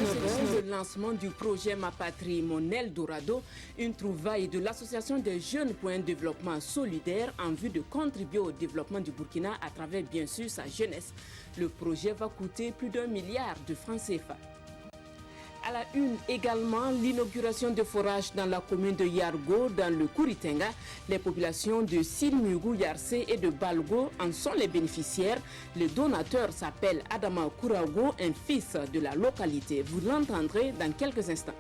19h, le lancement du projet Ma Patrie, Mon Eldorado, une trouvaille de l'Association des jeunes pour un développement solidaire en vue de contribuer au développement du Burkina à travers bien sûr sa jeunesse. Le projet va coûter plus d'1 milliard de francs CFA. À la une également, l'inauguration de forages dans la commune de Yargo, dans le Kouritenga. Les populations de Silmugu, Yarse et de Balgo en sont les bénéficiaires. Le donateur s'appelle Adama Kourago, un fils de la localité. Vous l'entendrez dans quelques instants.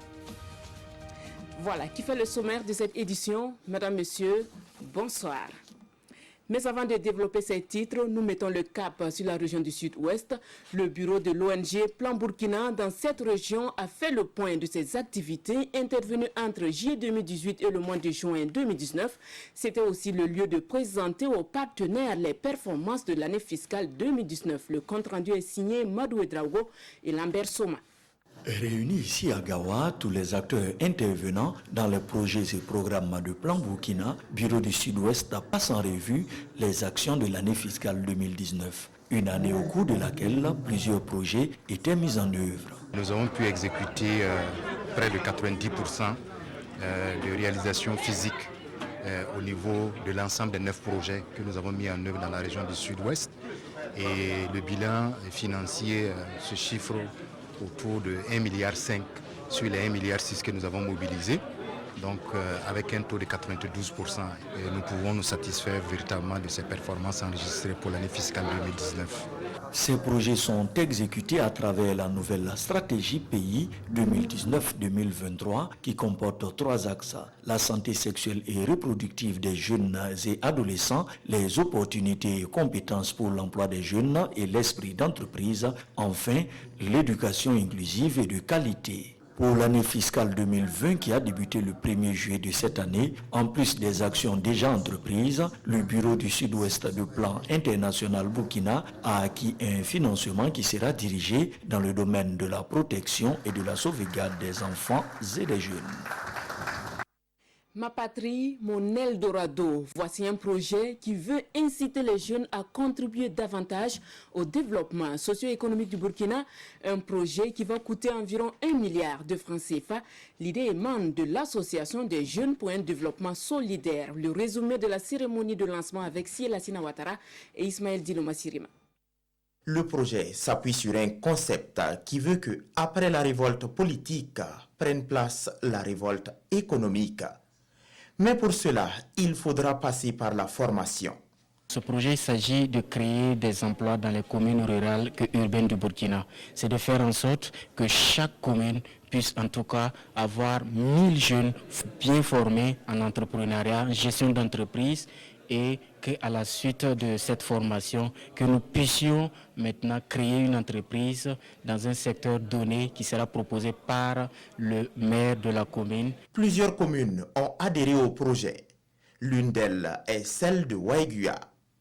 Voilà qui fait le sommaire de cette édition. Mesdames, Messieurs, bonsoir. Mais avant de développer ces titres, nous mettons le cap sur la région du Sud-Ouest. Le bureau de l'ONG Plan Burkina dans cette région a fait le point de ses activités intervenues entre juillet 2018 et le mois de juin 2019. C'était aussi le lieu de présenter aux partenaires les performances de l'année fiscale 2019. Le compte-rendu est signé Madou Edraogo et Lambert Soma. Réunis ici à Gawa, tous les acteurs intervenants dans les projets et programmes de Plan Burkina, Bureau du Sud-Ouest passe en revue les actions de l'année fiscale 2019. Une année au cours de laquelle plusieurs projets étaient mis en œuvre. Nous avons pu exécuter près de 90% de réalisations physiques au niveau de l'ensemble des 9 projets que nous avons mis en œuvre dans la région du Sud-Ouest. Et le bilan financier se chiffre autour de 1,5 milliard sur les 1,6 milliard que nous avons mobilisés. Donc avec un taux de 92%, nous pouvons nous satisfaire véritablement de ces performances enregistrées pour l'année fiscale 2019. Ces projets sont exécutés à travers la nouvelle stratégie pays 2019-2023 qui comporte 3 axes. La santé sexuelle et reproductive des jeunes et adolescents, les opportunités et compétences pour l'emploi des jeunes et l'esprit d'entreprise, enfin l'éducation inclusive et de qualité. Pour l'année fiscale 2020 qui a débuté le 1er juillet de cette année, en plus des actions déjà entreprises, le Bureau du Sud-Ouest de Plan International Burkina a acquis un financement qui sera dirigé dans le domaine de la protection et de la sauvegarde des enfants et des jeunes. Ma Patrie, Mon Eldorado. Voici un projet qui veut inciter les jeunes à contribuer davantage au développement socio-économique du Burkina. Un projet qui va coûter environ 1 milliard de francs CFA. L'idée émane de l'Association des jeunes pour un développement solidaire. Le résumé de la cérémonie de lancement avec Siela Sina Ouattara et Ismaël Diloma Sirima. Le projet s'appuie sur un concept qui veut que, après la révolte politique, prenne place la révolte économique. Mais pour cela, il faudra passer par la formation. Ce projet, il s'agit de créer des emplois dans les communes rurales et urbaines du Burkina. C'est de faire en sorte que chaque commune puisse en tout cas avoir 1000 jeunes bien formés en entrepreneuriat, en gestion d'entreprise, et qu'à la suite de cette formation, que nous puissions maintenant créer une entreprise dans un secteur donné qui sera proposé par le maire de la commune. Plusieurs communes ont adhéré au projet. L'une d'elles est celle de Waiguya.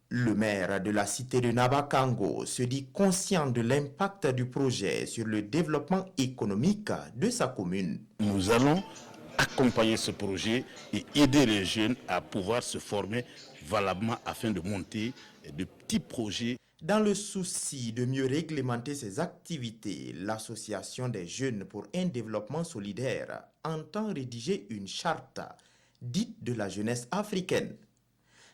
Le maire de la cité de Nabakango se dit conscient de l'impact du projet sur le développement économique de sa commune. Nous allons accompagner ce projet et aider les jeunes à pouvoir se former valablement afin de monter de petits projets. Dans le souci de mieux réglementer ces activités, l'Association des jeunes pour un développement solidaire entend rédiger une charte dite de la jeunesse africaine.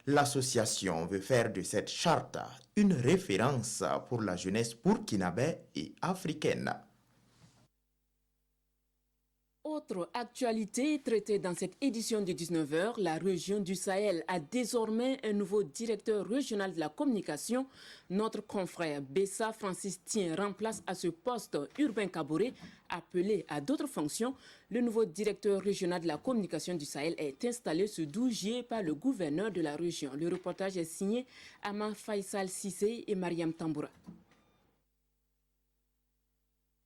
L'association veut faire de cette charte une référence pour la jeunesse burkinabé et africaine. Autre actualité traitée dans cette édition de 19h, la région du Sahel a désormais un nouveau directeur régional de la communication. Notre confrère Bessa Francis Tien remplace à ce poste Urbain Kaboré, appelé à d'autres fonctions. Le nouveau directeur régional de la communication du Sahel est installé ce 12 juillet par le gouverneur de la région. Le reportage est signé Ama Faisal Sissé et Mariam Tamboura.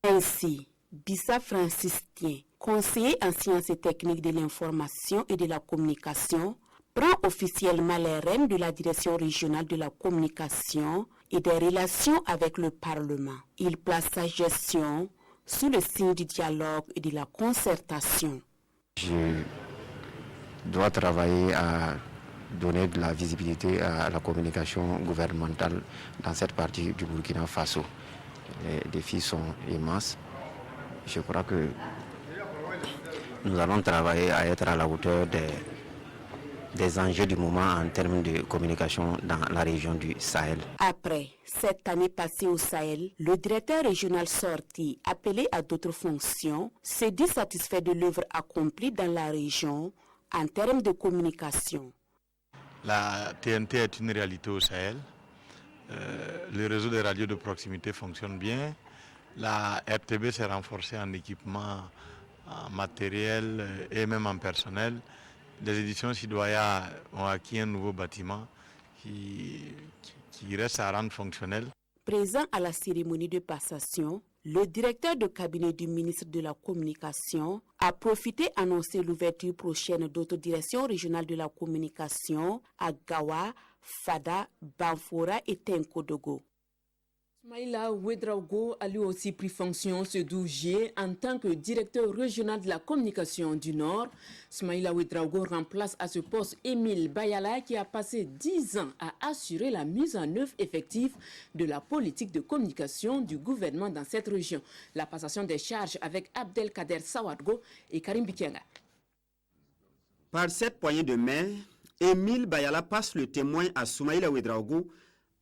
Ainsi, Bissa Francis Tien, conseiller en sciences et techniques de l'information et de la communication, prend officiellement les rênes de la direction régionale de la communication et des relations avec le Parlement. Il place sa gestion sous le signe du dialogue et de la concertation. Je dois travailler à donner de la visibilité à la communication gouvernementale dans cette partie du Burkina Faso. Les défis sont immenses. je crois que nous allons travailler à être à la hauteur des enjeux du moment en termes de communication dans la région du Sahel. Après cette année passée au Sahel, le directeur régional sorti, appelé à d'autres fonctions, s'est dit satisfait de l'œuvre accomplie dans la région en termes de communication. La TNT est une réalité au Sahel. Le réseau des radios de proximité fonctionne bien. La RTB s'est renforcée en équipement, en matériel et même en personnel. Les éditions Sidoya ont acquis un nouveau bâtiment qui reste à rendre fonctionnel. Présent à la cérémonie de passation, le directeur de cabinet du ministre de la Communication a profité d'annoncer l'ouverture prochaine d'autres directions régionales de la communication à Gawa, Fada, Banfora et Tenkodogo. Smaïla Ouedraogo a lui aussi pris fonction ce 12 juillet en tant que directeur régional de la communication du Nord. Smaïla Ouedraogo remplace à ce poste Émile Bayala qui a passé 10 ans à assurer la mise en œuvre effective de la politique de communication du gouvernement dans cette région. La passation des charges avec Abdelkader Sawadgo et Karim Bikianga. Par cette poignée de main, Émile Bayala passe le témoin à Smaïla Ouedraogo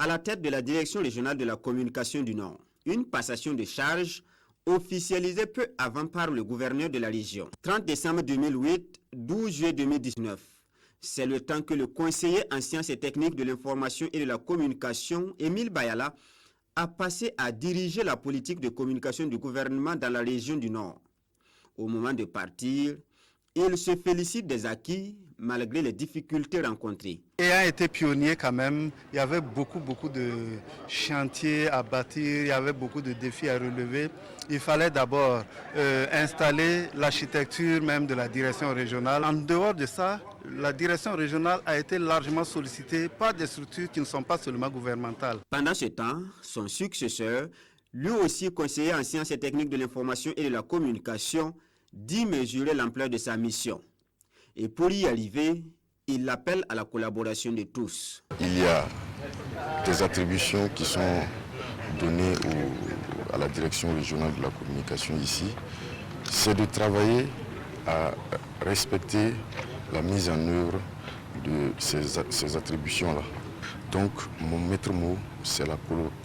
à la tête de la direction régionale de la communication du Nord. Une passation de charges officialisée peu avant par le gouverneur de la région. 30 décembre 2008, 12 juillet 2019. C'est le temps que le conseiller en sciences et techniques de l'information et de la communication, Émile Bayala, a passé à diriger la politique de communication du gouvernement dans la région du Nord. Au moment de partir, il se félicite des acquis malgré les difficultés rencontrées. Ayant été pionnier quand même, il y avait beaucoup de chantiers à bâtir, il y avait beaucoup de défis à relever. Il fallait d'abord installer l'architecture même de la direction régionale. En dehors de ça, la direction régionale a été largement sollicitée par des structures qui ne sont pas seulement gouvernementales. Pendant ce temps, son successeur, lui aussi conseiller en sciences et techniques de l'information et de la communication, dit mesurer l'ampleur de sa mission. Et pour y arriver, il appelle à la collaboration de tous. Il y a des attributions qui sont données à la direction régionale de la communication ici. C'est de travailler à respecter la mise en œuvre de ces attributions-là. Donc mon maître mot, c'est la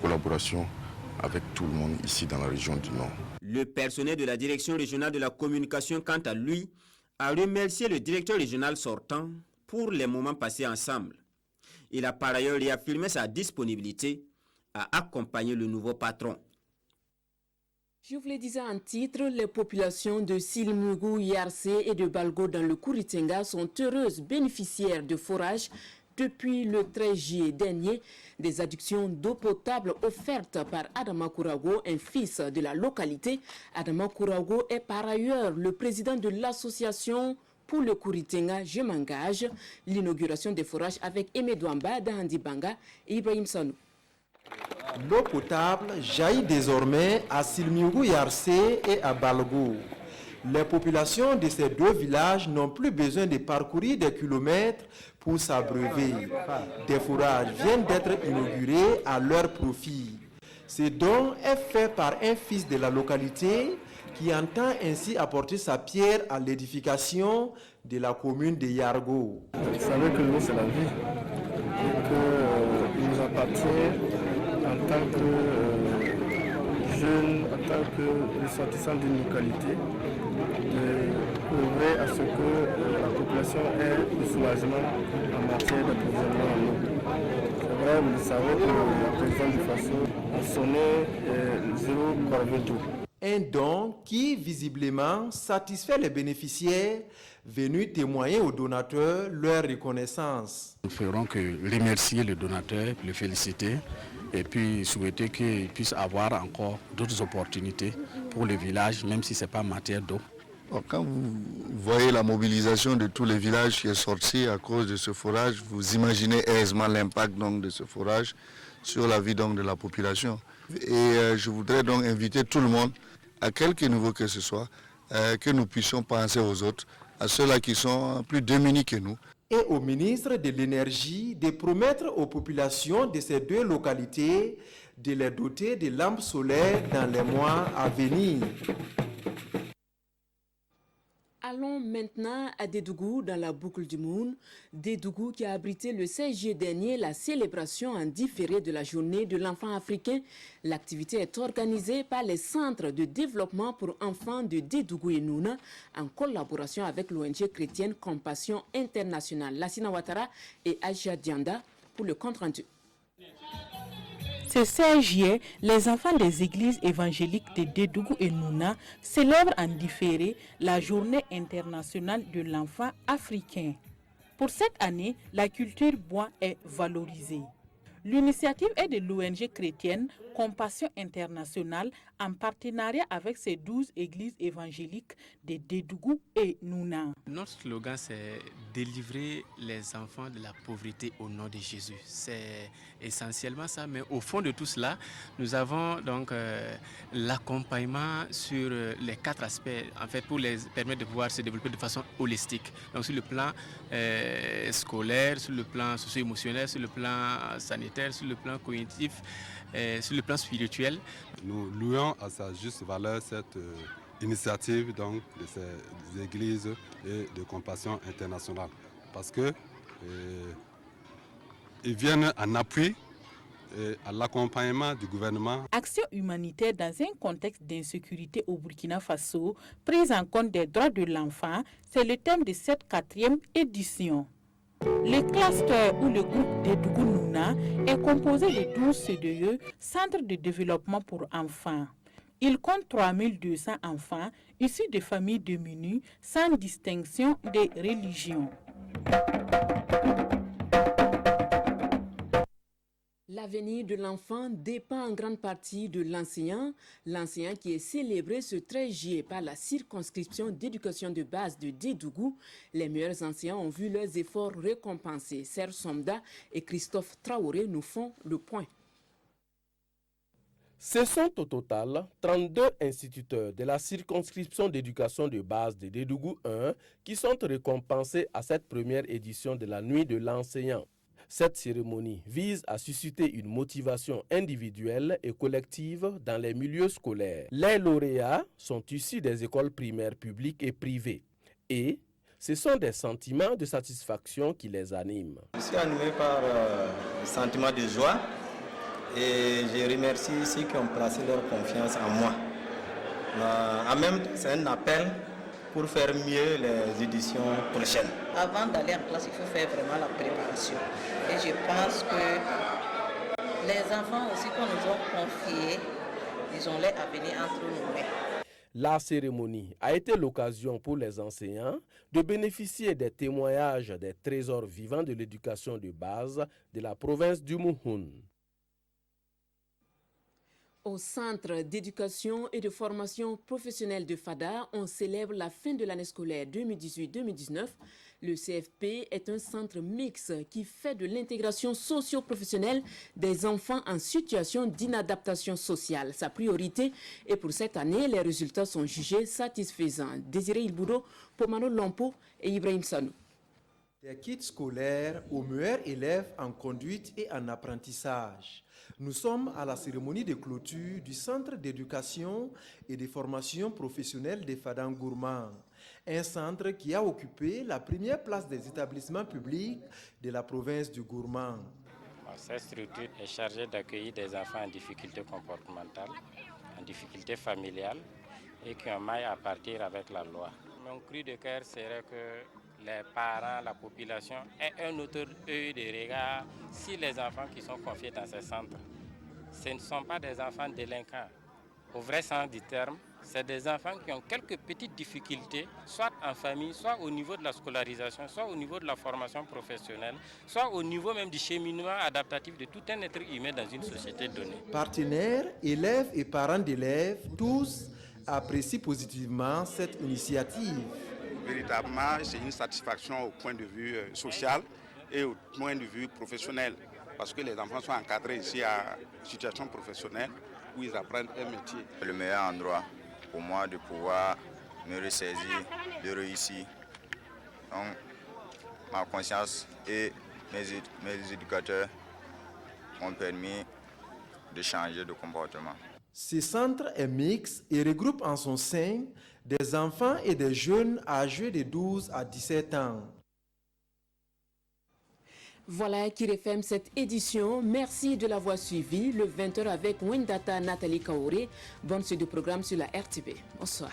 collaboration avec tout le monde ici dans la région du Nord. Le personnel de la direction régionale de la communication, quant à lui, a remercié le directeur régional sortant pour les moments passés ensemble. Il a par ailleurs réaffirmé sa disponibilité à accompagner le nouveau patron. Je vous le disais en titre, les populations de Silimugou, Yarsé et de Balgo dans le Kouritenga sont heureuses bénéficiaires de forages depuis le 13 juillet dernier. Des adductions d'eau potable offertes par Adama Kourago, un fils de la localité. Adama Kourago est par ailleurs le président de l'association pour le Kouritenga Je m'engage. L'inauguration des forages avec Aimé Douamba, Dahandi Banga et Ibrahim Sanou. L'eau potable jaillit désormais à Silmiugou Yarsé et à Balgo. Les populations de ces deux villages n'ont plus besoin de parcourir des kilomètres pour s'abreuver. Des forages viennent d'être inaugurés à leur profit. Ce don est fait par un fils de la localité qui entend ainsi apporter sa pierre à l'édification de la commune de Yargo. Vous savez que l'eau c'est la vie et qu'il nous appartient en tant que jeunes, en tant que ressortissants d'une localité, de œuvrer à ce que la population ait du soulagement en matière d'approvisionnement en eau. C'est vrai, vous le savez, que le président du FASO a sonné 0 corvée d'eau. Un don qui, visiblement, satisfait les bénéficiaires venus témoigner aux donateurs leur reconnaissance. Nous ne ferons que remercier le donateur, le féliciter et puis souhaiter qu'il puisse avoir encore d'autres opportunités pour le village, même si ce n'est pas en matière d'eau. Quand vous voyez la mobilisation de tous les villages qui est sortie à cause de ce forage, vous imaginez aisément l'impact de ce forage sur la vie de la population. Et je voudrais donc inviter tout le monde, à quelque niveau que ce soit, que nous puissions penser aux autres, à ceux-là qui sont plus démunis que nous. Et au ministre de l'Énergie de promettre aux populations de ces deux localités de les doter de lampes solaires dans les mois à venir. Allons maintenant à Dédougou, dans la boucle du Moun. Dédougou qui a abrité le 16 juillet dernier la célébration en différé de la journée de l'enfant africain. L'activité est organisée par les centres de développement pour enfants de Dédougou et Nouna en collaboration avec l'ONG chrétienne Compassion Internationale. Lassina Ouattara et Aja Dianda pour le compte rendu. Ce 16 juillet, les enfants des églises évangéliques de Dédougou et Nouna célèbrent en différé la journée internationale de l'enfant africain. Pour cette année, la culture bois est valorisée. L'initiative est de l'ONG chrétienne Compassion Internationale en partenariat avec ses 12 églises évangéliques de Dédougou et Nouna. Notre slogan, c'est délivrer les enfants de la pauvreté au nom de Jésus. C'est essentiellement ça, mais au fond de tout cela, nous avons donc l'accompagnement sur les 4 aspects, en fait, pour les permettre de pouvoir se développer de façon holistique. Donc sur le plan scolaire, sur le plan socio-émotionnel, sur le plan sanitaire, sur le plan cognitif, sur le plan spirituel. Nous louons à sa juste valeur cette initiative donc, de ces églises et de Compassion Internationale parce que ils viennent en appui à l'accompagnement du gouvernement. Action humanitaire dans un contexte d'insécurité au Burkina Faso, prise en compte des droits de l'enfant, c'est le thème de cette 4e édition. Le cluster ou le groupe Dédougou Nouna est composé de 12 CDE, centres de développement pour enfants. Il compte 3200 enfants issus de familles démunies sans distinction de religion. L'avenir de l'enfant dépend en grande partie de l'enseignant. L'enseignant qui est célébré ce 13 juillet par la circonscription d'éducation de base de Dédougou. Les meilleurs enseignants ont vu leurs efforts récompensés. Serge Somda et Christophe Traoré nous font le point. Ce sont au total 32 instituteurs de la circonscription d'éducation de base de Dédougou 1 qui sont récompensés à cette première édition de la nuit de l'enseignant. Cette cérémonie vise à susciter une motivation individuelle et collective dans les milieux scolaires. Les lauréats sont issus des écoles primaires publiques et privées et ce sont des sentiments de satisfaction qui les animent. Je suis animé par un sentiment de joie et je remercie ceux qui ont placé leur confiance en moi. En même temps, c'est un appel pour faire mieux les éditions prochaines. Avant d'aller en classe, il faut faire vraiment la préparation. Et je pense que les enfants aussi qu'on nous a confiés, ils ont l'air à venir entre nous. La cérémonie a été l'occasion pour les enseignants de bénéficier des témoignages des trésors vivants de l'éducation de base de la province du Mouhoun. Au Centre d'éducation et de formation professionnelle de Fada, on célèbre la fin de l'année scolaire 2018-2019. Le CFP est un centre mixte qui fait de l'intégration socio-professionnelle des enfants en situation d'inadaptation sociale. Sa priorité est pour cette année, les résultats sont jugés satisfaisants. Désiré Ilbouro, Pomano Lompo et Ibrahim Sanou. Des kits scolaires aux meilleurs élèves en conduite et en apprentissage. Nous sommes à la cérémonie de clôture du Centre d'éducation et de formation professionnelle de Fadangourmand, un centre qui a occupé la première place des établissements publics de la province du Gourmand. Cette structure est chargée d'accueillir des enfants en difficulté comportementale, en difficulté familiale et qui ont maille à partir avec la loi. Mon cri de cœur serait que les parents, la population aient un autre œil de regard sur les enfants qui sont confiés dans ces centres. Ce ne sont pas des enfants délinquants. Au vrai sens du terme, c'est des enfants qui ont quelques petites difficultés, soit en famille, soit au niveau de la scolarisation, soit au niveau de la formation professionnelle, soit au niveau même du cheminement adaptatif de tout un être humain dans une société donnée. Partenaires, élèves et parents d'élèves, tous apprécient positivement cette initiative. Véritablement, c'est une satisfaction au point de vue social et au point de vue professionnel. Parce que les enfants sont encadrés ici à situation professionnelle où ils apprennent un métier. C'est le meilleur endroit pour moi de pouvoir me ressaisir, de réussir. Donc, ma conscience et mes éducateurs m'ont permis de changer de comportement. Ce centre est mixte et regroupe en son sein des enfants et des jeunes âgés de 12 à 17 ans. Voilà qui referme cette édition. Merci de l'avoir suivi. Le 20h avec Wendata Nathalie Kaoré. Bonne suite de programme sur la RTB. Bonsoir.